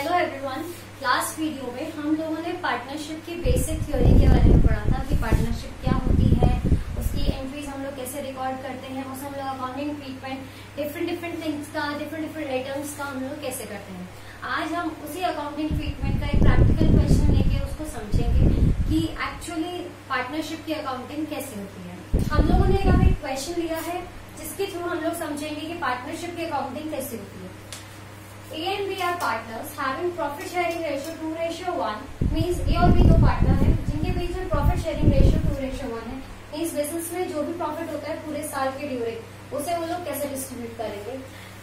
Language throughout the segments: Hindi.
Hello everyone. लास्ट वीडियो में हम लोगों ने पार्टनरशिप की बेसिक थ्योरी के बारे में पढ़ा था कि पार्टनरशिप क्या होती है, उसकी एंट्रीज हम लोग कैसे रिकॉर्ड करते हैं, उसमें हम लोग अकाउंटिंग ट्रीटमेंट डिफरेंट थिंग्स का डिफरेंट आइटम्स का हम लोग कैसे करते हैं। आज हम उसी अकाउंटिंग ट्रीटमेंट का एक प्रैक्टिकल क्वेश्चन लेके उसको समझेंगे कि एक्चुअली पार्टनरशिप की अकाउंटिंग कैसे होती है। हम लोगों ने यहाँ एक क्वेश्चन लिया है जिसके थ्रू हम लोग समझेंगे कि पार्टनरशिप की अकाउंटिंग कैसे होती है। A and B are partners having profit sharing ratio 2:1 means A और B दो पार्टनर हैं जिनके बीच में प्रॉफिट शेयरिंग रेशियो 2:1 है। इस बिजनेस में जो भी प्रॉफिट होता है पूरे साल के ड्यूरिंग उसे वो लोग कैसे डिस्ट्रीब्यूट करेंगे।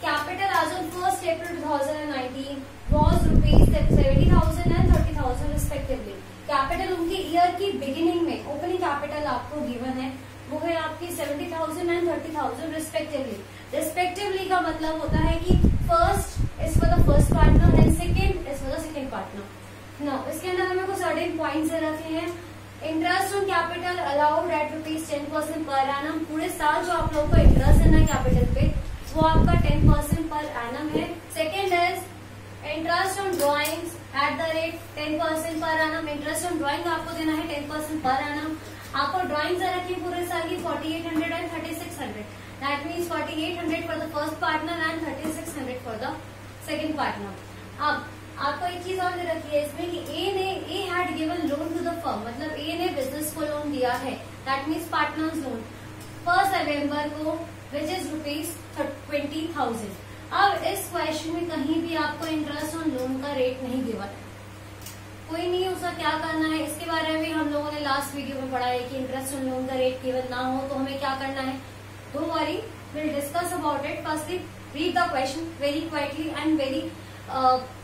Capital as on 1 April 2019 was ₹70,000 and 30,000 respectively. Capital उनकी ईयर की बिगिनिंग में ओपनिंग कैपिटल आपको गिवन है वो है आपकी 70,000 and 30,000 रिस्पेक्टिवली का मतलब होता है कि first is for the first partner and second is for the second partner. Now इसके अंदर हमें कुछ सर्टेन पॉइंट्स रखे हैं। Interest on capital allowed at ₹10% per annum. पूरे साल जो आप लोगों को इंटरेस्ट देना है कैपिटल पे वो आपका 10% पर एनम है। Second is interest on drawings at the rate 10% per annum. Interest on drawing आपको देना है 10% पर एनम। आपको ड्रॉइंग्स रखी पूरे साल की 4800 and 3600। That means 4800 for the first partner and 3600 for the second partner. अब आपको एक चीज और दे रखी है इसमें कि A had given loan to the firm, मतलब ए ने बिजनेस को लोन दिया है। That means partners loan 1 November को विच इज ₹20,000। अब इस क्वेश्चन में कहीं भी आपको इंटरेस्ट ऑन लोन का रेट नहीं गिवन है। कोई नहीं उसका क्या करना है इसके बारे में हम लोगों ने लास्ट वीडियो में पढ़ा है कि इंटरेस्ट ऑन लोन का रेट गिवन ना हो तो हमें क्या करना है। Don't worry, will discuss about it. Firstly read the question very quietly and very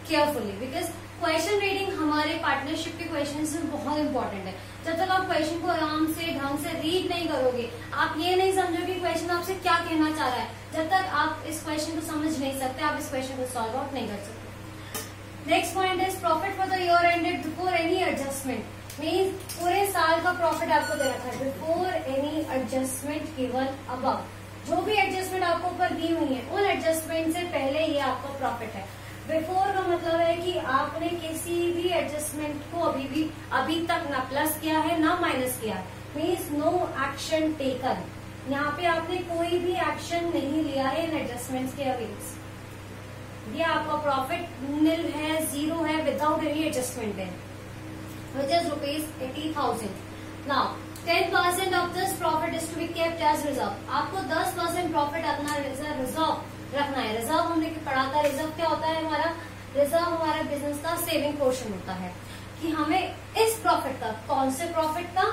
carefully because question reading हमारे पार्टनरशिप के क्वेश्चन में बहुत इंपॉर्टेंट है। जब तक आप क्वेश्चन को आराम से ढंग से रीड नहीं करोगे, आप ये नहीं समझोगे क्वेश्चन आपसे क्या कहना चाह रहा है, जब तक आप इस क्वेश्चन को समझ नहीं सकते आप इस क्वेश्चन को सॉल्व आउट नहीं कर सकते। Next point is profit for the year ended before any adjustment. Means पूरे साल का प्रॉफिट आपको दे रखा है before any adjustment given above. जो भी एडजस्टमेंट आपको ऊपर दी हुई है उन एडजस्टमेंट से पहले ये आपका प्रॉफिट है। बिफोर का मतलब है कि आपने किसी भी एडजस्टमेंट को अभी तक ना प्लस किया है ना माइनस किया है। Means no action taken. यहाँ पे आपने कोई भी एक्शन नहीं लिया है इन एडजस्टमेंट्स के अगेंस्ट। ये आपका प्रॉफिट निल है, जीरो है, विदाउट एनी एडजस्टमेंट है which is ₹80,000। Now 10% of this profit is to be kept as reserve. आपको 10% प्रॉफिट अपना रिजर्व रखना है। रिजर्व हमने पढ़ा था, रिजर्व क्या होता है हमारा, रिजर्व हमारे बिजनेस का सेविंग पोर्शन होता है कि हमें इस प्रॉफिट का, कौन से प्रॉफिट का,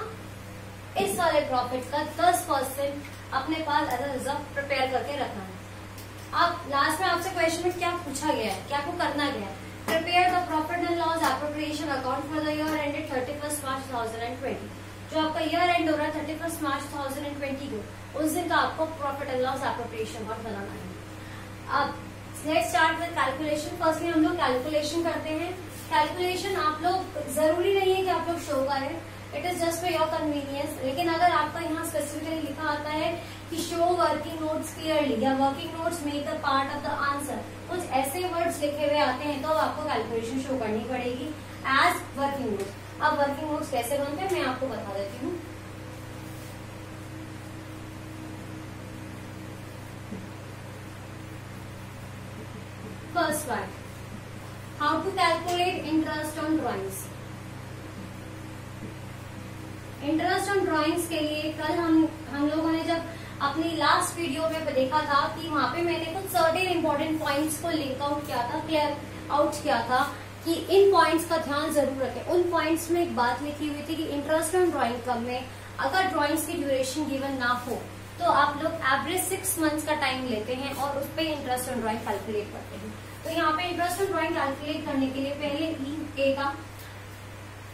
इस वाले प्रॉफिट का 10% अपने पास एज अ रिजर्व प्रिपेयर करके रखना है। अब लास्ट में आपसे क्वेश्चन में क्या पूछा गया है, क्या आपको करना गया है, prepare the profit and loss appropriation account for the year ended 31 March 2020। जो आपका ईयर एंड हो रहा है 31 March 2020 को, उस दिन का आपको profit and loss appropriation account बनाना है। अब let's start with calculation. Firstly हम लोग कैलकुलेशन करते हैं। कैलकुलेशन आप लोग जरूरी नहीं है कि आप लोग शो करें, it is just for your convenience. लेकिन अगर आपका यहाँ स्पेसिफिकली लिखा आता है कि शो वर्किंग नोट्स क्लियरली या working notes make the part of the answer, कुछ ऐसे वर्ड्स लिखे हुए आते हैं तो आपको कैलकुलेशन शो करनी पड़ेगी एज वर्किंग नोट्स। अब वर्किंग नोट्स कैसे बनते हैं मैं आपको बता देती हूँ। First one, how to calculate interest on drawings. Interest on drawings के लिए कल हम लोगों ने जब अपनी लास्ट वीडियो में देखा था कि वहां पे मैंने कुछ सर्टेन इंपॉर्टेंट पॉइंट्स को लिंक आउट किया था, क्लियर आउट किया था कि इन पॉइंट्स का ध्यान जरूर रखें। उन पॉइंट्स में एक बात लिखी हुई थी कि इंटरेस्ट ऑन ड्राइंग कम में अगर ड्राइंग्स की ड्यूरेशन गिवन ना हो तो आप लोग एवरेज 6 months का टाइम लेते हैं और उस पर इंटरेस्ट ऑन ड्राइंग कैलकुलेट करते हैं। तो यहाँ पे इंटरेस्ट ऑन ड्राइंग कैलकुलेट करने के लिए पहले ए का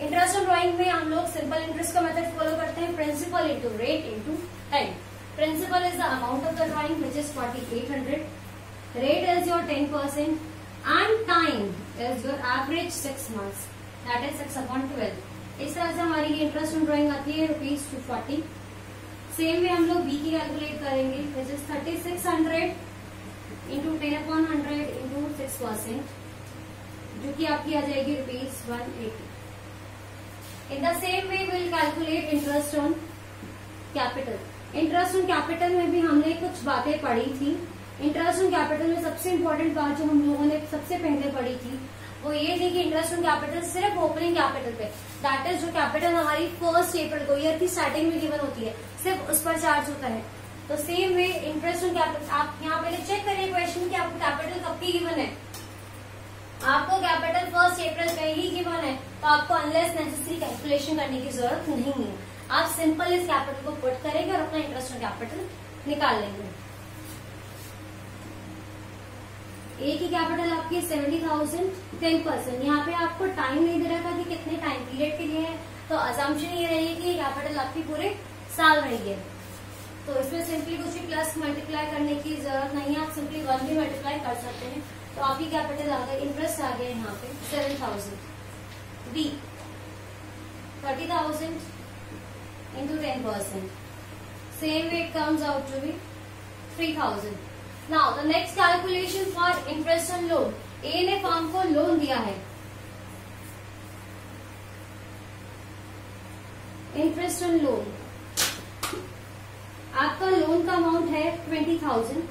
इंटरेस्ट ऑन ड्राइंग में हम लोग सिंपल इंटरेस्ट का मेथड फॉलो करते हैं, principal into rate into time. Principal is the amount of the drawing which is 4800, rate is your 10% and time is your average 6 months, that is 6/12। इस तरह से हमारी इंटरेस्ट ऑन ड्राइंग आती है ₹240। सेम में हम लोग बी की कैलकुलेट करेंगे विच इज 3600 इंटू 10/100 इंटू 6%। जो कि आपकी आ जाएगी ₹180। In the same way will calculate interest on capital. Interest on capital में भी हमने कुछ बातें पढ़ी थी। इंटरेस्ट ऑन कैपिटल में सबसे इम्पोर्टेंट बात जो हम लोगों ने सबसे पहले पढ़ी थी वो ये थी कि इंटरेस्ट ऑन कैपिटल सिर्फ ओपनिंग कैपिटल पे, दैट इज जो कैपिटल हमारी 1 अप्रैल को ईयर की स्टार्टिंग में गिवन होती है, सिर्फ उस पर चार्ज होता है। तो same way interest on capital, आप यहाँ पहले चेक करिए क्वेश्चन कि आपको कैपिटल कब की गिवन है। आपको कैपिटल 1 अप्रैल पे ही गिवन है, तो आपको अनलेस नेसेसरी कैलकुलेशन करने की जरूरत नहीं है। आप सिंपल इस कैपिटल को पुट करेंगे और अपना इंटरेस्ट ऑन कैपिटल निकाल लेंगे। ए की कैपिटल आपकी 70,000, 10%। यहाँ पे आपको टाइम नहीं दे रहा था कि कितने टाइम पीरियड के लिए है, तो अजम्पशन ये रही कि कैपिटल आपकी पूरे साल रही है। तो इसमें सिंपली कुछ भी प्लस मल्टीप्लाई करने की जरूरत नहीं है, आप सिंपली 1 भी मल्टीप्लाई कर सकते हैं। तो आपकी कैपिटल आ गई, इंटरेस्ट आ गया यहाँ पे 7,000। B 30,000 into 10%. Same way it comes out to be 3,000. Now the next calculation for interest on loan. A ने फर्म को लोन दिया है, इंटरेस्ट ऑन लोन, आपका लोन का अमाउंट है 20,000।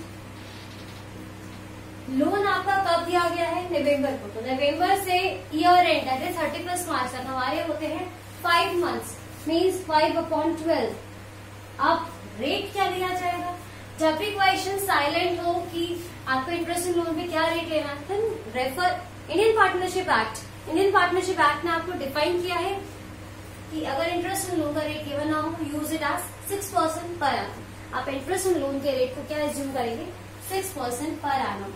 लोन आपका कब दिया गया है? नवंबर को। तो नवंबर से ईयर एंड दैट इज 31 मार्च तक हमारे होते हैं 5 मंथ्स, मीन्स 5/12। अब रेट क्या लिया जाएगा? जब भी क्वेश्चन साइलेंट हो कि आपको इंटरेस्ट इन लोन पे क्या रेट लेना है, then refer Indian Partnership Act. Indian Partnership Act ने आपको डिफाइन किया है कि अगर इंटरेस्ट इन लोन का रेट गिवन ना हो, use it as 6% per annum. आप इंटरेस्ट इन लोन के रेट को क्या एज्यूम करेंगे? 6% पर एनम।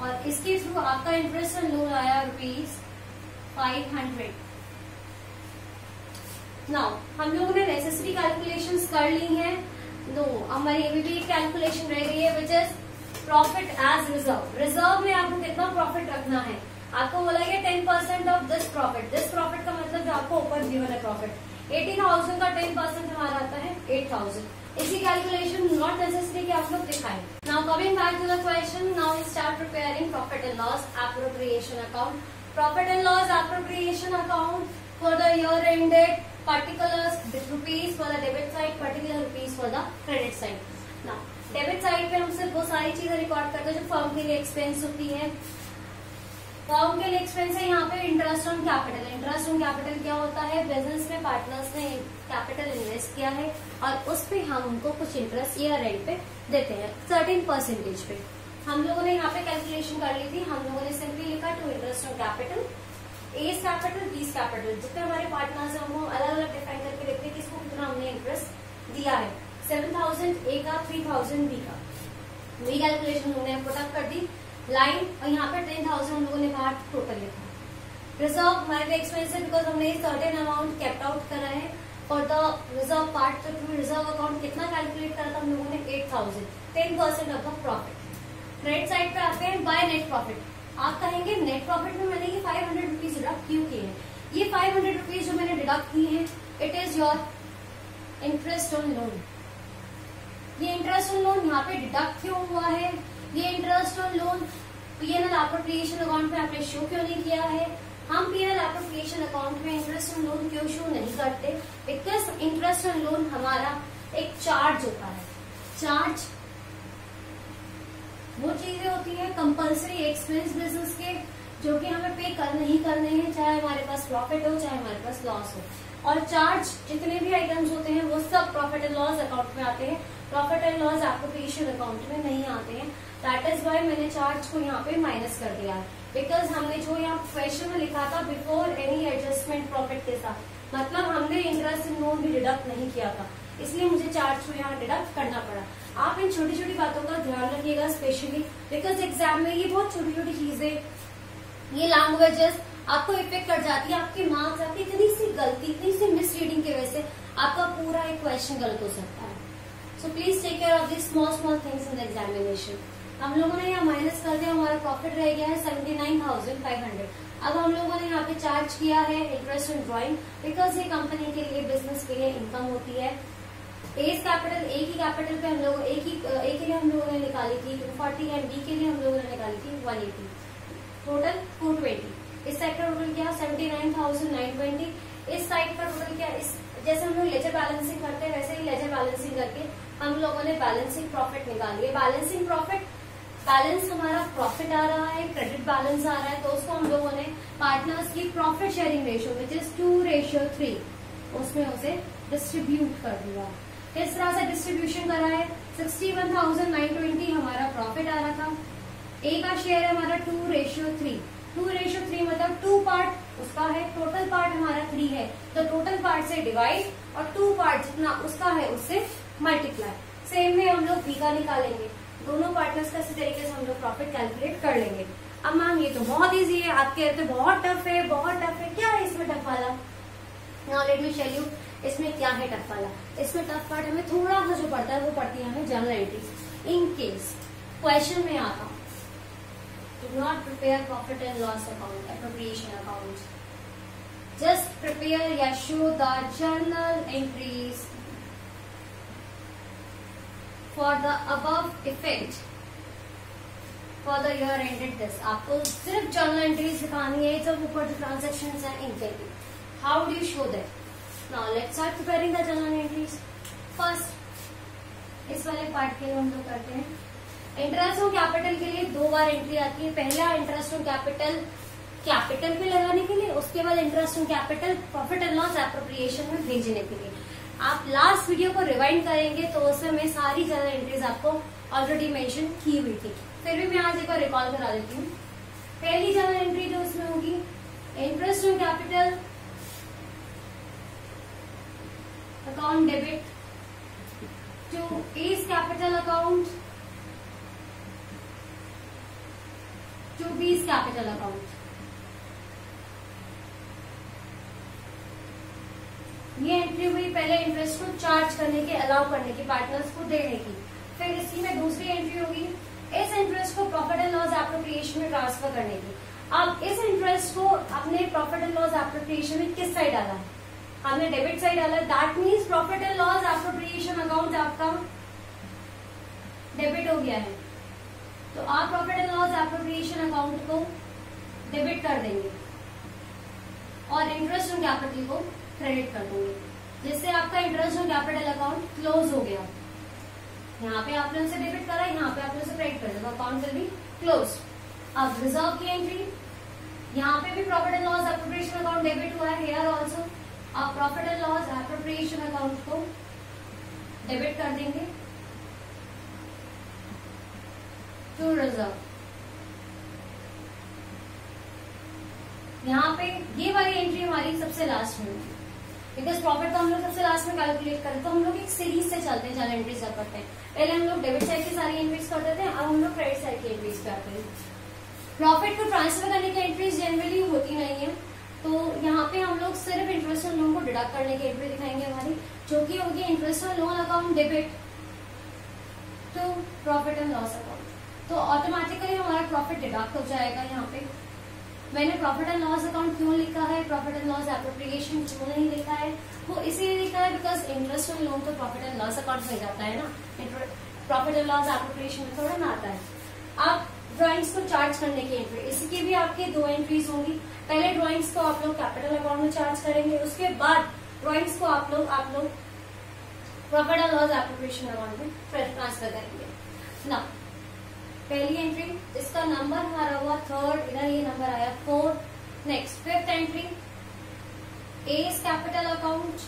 और इसके थ्रू आपका इंटरेस्ट इन लोन आया ₹500। नाउ हम लोगों ने नेसेसरी कैलकुलेशंस कर ली हैं। नो, हमारी अभी भी एक कैलकुलेशन रह गई है which is profit as reserve. Reserve में आपको कितना प्रॉफिट रखना है? आपको बोला गया 10% of this profit. This profit का मतलब जो आपको ऊपर गिवन है प्रॉफिट 80,000 का 10% हमारा आता है 8,000। इसी कैलकुलेशन नॉट नेसेसरी कि आप लोग दिखाएं। Now coming back to the question, now we start preparing profit and loss appropriation account. Profit and loss appropriation account for the year ended, particulars rupees for the debit side, particular rupees for the credit side. Now debit side पे हम सिर्फ वो सारी चीजें रिकॉर्ड करते हैं जो फर्म के लिए एक्सपेंस होती है। फर्म के लिए एक्सपेंस है यहाँ पे interest on capital. Interest on capital क्या होता है? बिजनेस में पार्टनर्स ने कैपिटल इन्वेस्ट किया है और उस पे हम उनको कुछ इंटरेस्ट ईयर एंड पे देते हैं सर्टेन परसेंटेज पे। हम लोगों ने यहाँ पे कैलकुलेशन कर ली थी। हम लोगों ने सिंपली लिखा to interest on capital, A's capital, B's capital, जितने हमारे पार्टनर्स हैं वो अलग अलग डिफाइन करके देखते हैं किसको कितना हमने इंटरेस्ट दिया है। 7,000 ए का, 3,000 बी का। वही कैलकुलेशन हमने पुटअप कर दी लाइन, और यहाँ पे 10,000 हम लोगों ने बाहर टोटल लिखा। रिजर्व हमारे लिए एक्सपेंस है बिकॉज हमने सर्टेन अमाउंट केप्ट आउट करा है फॉर द रिजर्व पार्ट। तो रिजर्व अकाउंट कितना कैलकुलेट करा था हम लोगों ने? 8,000, 10% of the profit. Credit side पे आते हैं बाय नेट प्रॉफिट। आप कहेंगे नेट प्रॉफिट में मैंने ये 500 रुपीज डिडक्ट क्यों किए हैं? ये 500 रुपीज जो मैंने डिडक्ट किए हैं, it is your interest on loan. ये इंटरेस्ट ऑन लोन यहाँ पे डिडक्ट क्यों हुआ है? ये interest on loan PNL appropriation account में आपने शो क्यों नहीं किया है? हम पीएनएल एप्रोप्रिएशन अकाउंट में इंटरेस्ट ऑन लोन क्यों शो नहीं करते? बिकॉज इंटरेस्ट ऑन लोन हमारा एक चार्ज होता है। चार्ज वो चीजें होती है कंपल्सरी एक्सपेंस बिजनेस के जो कि हमें पे करने ही करने हैं, चाहे हमारे पास प्रॉफिट हो चाहे हमारे पास लॉस हो। और चार्ज जितने भी आइटम्स होते हैं वो सब प्रॉफिट एंड लॉस अकाउंट में आते हैं, profit and loss appropriation account में नहीं आते हैं। दैट इज वाई मैंने चार्ज को यहाँ पे माइनस कर दिया है, बिकॉज हमने जो यहाँ क्वेश्चन में लिखा था बिफोर एनी एडजस्टमेंट प्रॉफिट के साथ, मतलब हमने इंटरेस्ट इन लोन भी डिडक्ट नहीं किया था, इसलिए मुझे चार्ज को यहाँ डिडक्ट करना पड़ा। आप इन छोटी छोटी बातों का ध्यान रखिएगा स्पेशली बिकॉज एग्जाम में ये बहुत छोटी छोटी चीजें, ये लैंग्वेजेस आपको इफेक्ट कर जाती है। आपके मार्क्स आपकी इतनी सी गलती, इतनी सी मिस रीडिंग की वजह से आपका पूरा एक क्वेश्चन गलत हो सकता है। So please take care of this small small things in the examination. हम लोगों ने यहाँ माइनस कर दिया, हमारा प्रॉफिट रह गया है 79,500। अब हम लोगों ने यहाँ पे चार्ज किया है इंटरेस्ट इन ड्रॉइंग बिकॉज ये कंपनी के लिए, बिजनेस के लिए इनकम होती है। एज कैपिटल, ए की कैपिटल पे हम लोग ए के लिए हम लोगों ने निकाली थी 240 एंड बी के लिए हम लोगों ने निकाली थी 180। टोटल 220, इस साइड का टोटल क्या 79,920, इस साइड का टोटल क्या, इस जैसे हम लोग लेजर बैलेंसिंग करते हैं वैसे ही लेजर बैलेंसिंग करके हम लोगों ने बैलेंसिंग प्रॉफिट निकाली है। बैलेंसिंग प्रॉफिट, बैलेंस हमारा प्रॉफिट आ रहा है, क्रेडिट बैलेंस आ रहा है, तो उसको हम लोगों ने पार्टनर्स की profit sharing ratio which is 2:3 उसमें उसे डिस्ट्रीब्यूट कर दिया। किस तरह से डिस्ट्रीब्यूशन करा है, 61,920 हमारा प्रॉफिट आ रहा था, ए का शेयर है हमारा 2:3, 2:3 मतलब 2 पार्ट उसका है, टोटल पार्ट हमारा 3 है, तो टोटल पार्ट से डिवाइड और 2 पार्ट जितना उसका है उससे मल्टीप्लाई। सेम में हम लोग बी का निकालेंगे, दोनों पार्टनर्स का इसी तरीके से हम लोग प्रॉफिट कैलकुलेट कर लेंगे। अब मैम ये तो बहुत इजी है, आप कहते हैं बहुत टफ है, बहुत टफ है, क्या है इसमें टफ वाला? Now let me tell you इसमें क्या है टफ वाला। इसमें टफ पार्ट हमें थोड़ा सा जो पड़ता है वो पड़ती है हमें journal entries. In case question में आता do not prepare profit and loss account, appropriation account. Just prepare या show the journal entries for the above effect for the year ended this. आपको सिर्फ जर्नल एंट्रीज दिखानी है जब ऊपर जो ट्रांजेक्शन है इनके लिए। How do you show that? Now let's start preparing the journal entries. First इस वाले पार्ट के लिए हम लोग करते हैं इंटरेस्ट ऑन कैपिटल के लिए 2 बार एंट्री आती है। पहला इंटरेस्ट ऑन कैपिटल पे लगाने के लिए, उसके बाद interest on capital profit and loss appropriation में भेजने के लिए। आप लास्ट वीडियो को रिवाइंड करेंगे तो उसमें मैं सारी जर्नल एंट्रीज आपको ऑलरेडी मेंशन की हुई थी, फिर भी मैं आज एक बार रिकॉल करा देती हूँ। पहली जर्नल एंट्री जो उसमें होगी interest on capital account debit to A's capital account to B's capital account. ये एंट्री हुई पहले इंटरेस्ट को चार्ज करने की, अलाउ करने की, पार्टनर्स को देने की। फिर इसी में दूसरी एंट्री होगी इस इंटरेस्ट को प्रॉफिट एंड लॉस एप्रोप्रिएशन में ट्रांसफर करने की। अब इस इंटरेस्ट को अपने प्रॉफिट एंड लॉस एप्रोप्रिएशन में किस साइड डाला है, हमने डेबिट साइड डाला है, that means profit and loss appropriation account आपका डेबिट हो गया है, तो आप profit and loss appropriation account को डेबिट कर देंगे और इंटरेस्ट ऑन कैपिटल को क्रेडिट कर देंगे, जिससे आपका interest on capital account close हो गया। यहाँ पे आपने उसे डेबिट करा, यहाँ पे आपने उसे क्रेडिट कर दिया, अकाउंट विल बी क्लोज। अब रिजर्व की एंट्री, यहाँ पे भी profit and loss appropriation account debit हुआ है, हियर ऑल्सो आप profit and loss appropriation account को डेबिट कर देंगे टू रिजर्व। यहाँ पे ये वाली एंट्री हमारी सबसे लास्ट में होगी, बिकॉज प्रॉफिट तो हम लोग सबसे लास्ट में कैलकुलेट करें, तो हम लोग एक सीरीज से चलते हैं जर्नल एंट्रीज जब करते हैं। पहले हम लोग डेबिट साइड की सारी एंट्रीज कर देते हैं, अब हम लोग क्रेडिट साइड की एंट्रीज करते हैं। प्रॉफिट को ट्रांसफर करने की एंट्रीज जनरली होती नहीं है, तो यहाँ पे हम लोग सिर्फ इंटरेस्ट ऑन लोन को डिडक्ट करने की एंट्री दिखाएंगे हमारी, जो कि होगी interest on loan account debit to profit and loss account. तो ऑटोमेटिकली हमारा प्रॉफिट डिडक्ट हो जाएगा। यहाँ पे मैंने प्रॉफिट एंड लॉस अकाउंट क्यों लिखा है, प्रॉफिट एंड लॉस एप्रोप्रिएशन क्यों नहीं लिखा है, वो इसीलिए लिखा है बिकॉज इंटरेस्ट ऑन लोन तो प्रॉफिट एंड लॉस अकाउंट में जाता है ना, प्रॉफिट एंड लॉस एप्रोप्रिएशन में थोड़ा ना आता है। आप ड्राइंग्स को चार्ज करने की एंट्री, इसकी भी आपकी 2 एंट्रीज होंगी। पहले ड्राइंग्स को आप लोग कैपिटल अकाउंट में चार्ज करेंगे, उसके बाद ड्राइंग्स को आप लोग profit and loss appropriation account में ट्रांसफर करेंगे ना। पहली एंट्री इसका नंबर हमारा हुआ 3rd, इधर ये नंबर आया 4। Next 5th entry A's capital account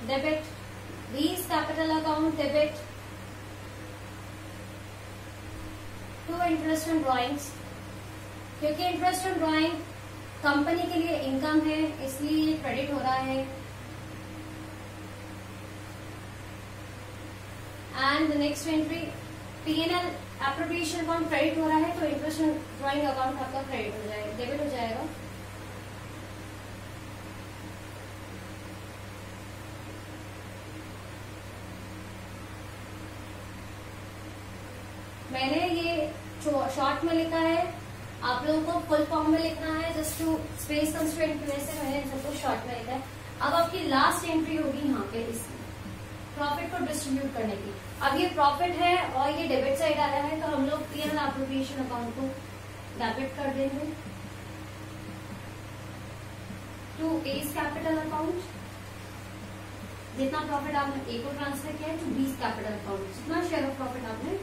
debit, B's capital account debit to interest on drawings, क्योंकि इंटरेस्ट ऑन ड्राइंग कंपनी के लिए इनकम है इसलिए ये क्रेडिट हो रहा है। And the next entry P&L appropriation account credit हो रहा है, तो इंटरेस्ट ऑन ड्राइंग अकाउंट आपका क्रेडिट हो जाएगा, डेबिट हो जाएगा। मैंने ये शॉर्ट में लिखा है, आप लोगों को फुल फॉर्म में लिखना है, जस्ट टू स्पेस कंस्ट्रेंट की वजह से मैंने सबको शॉर्ट में लिखा है। अब आपकी लास्ट एंट्री होगी यहाँ पे इसमें प्रॉफिट को डिस्ट्रीब्यूट करने की। अब ये प्रॉफिट है और ये डेबिट साइड आया है, तो हम लोग P&L एप्रोप्रिएशन अकाउंट को डेबिट कर देंगे टू A's कैपिटल अकाउंट। जितना प्रॉफिट आपने A को ट्रांसफर किया है टू B's कैपिटल अकाउंट, जितना शेयर ऑफ प्रॉफिट आपने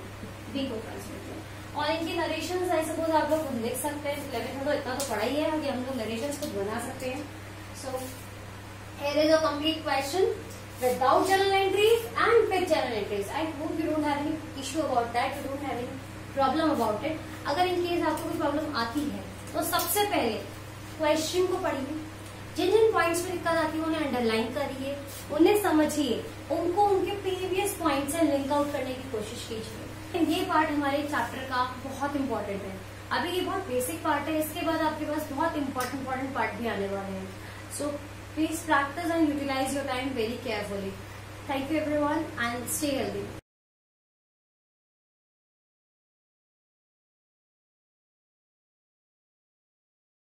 B को ट्रांसफर किया। और इनकी नरेशंस आई सपोज आप लोग खुद लिख सकते हैं, 11th में तो इतना तो पढ़ा ही है कि हम लोग नरेशंस खुद बना सकते हैं। So here is a complete question without journal entries and with journal entries. I hope you don't have any issue about that, you don't have any problem about it. अगर इन केस आपको कोई प्रॉब्लम आती है तो सबसे पहले क्वेश्चन को पढ़िए, जिन जिन पॉइंट्स में दिक्कत आती है उन्हें अंडरलाइन करिए, उन्हें समझिए, उनको उनके प्रीवियस पॉइंट से लिंक आउट करने की कोशिश कीजिए। ये पार्ट हमारे चैप्टर का बहुत इंपॉर्टेंट है। अभी ये बहुत बेसिक पार्ट है, इसके बाद आपके पास बहुत इंपॉर्टेंट पार्ट भी आने वाले हैं। So please practise and utilise your time very carefully. Thank you everyone and stay healthy.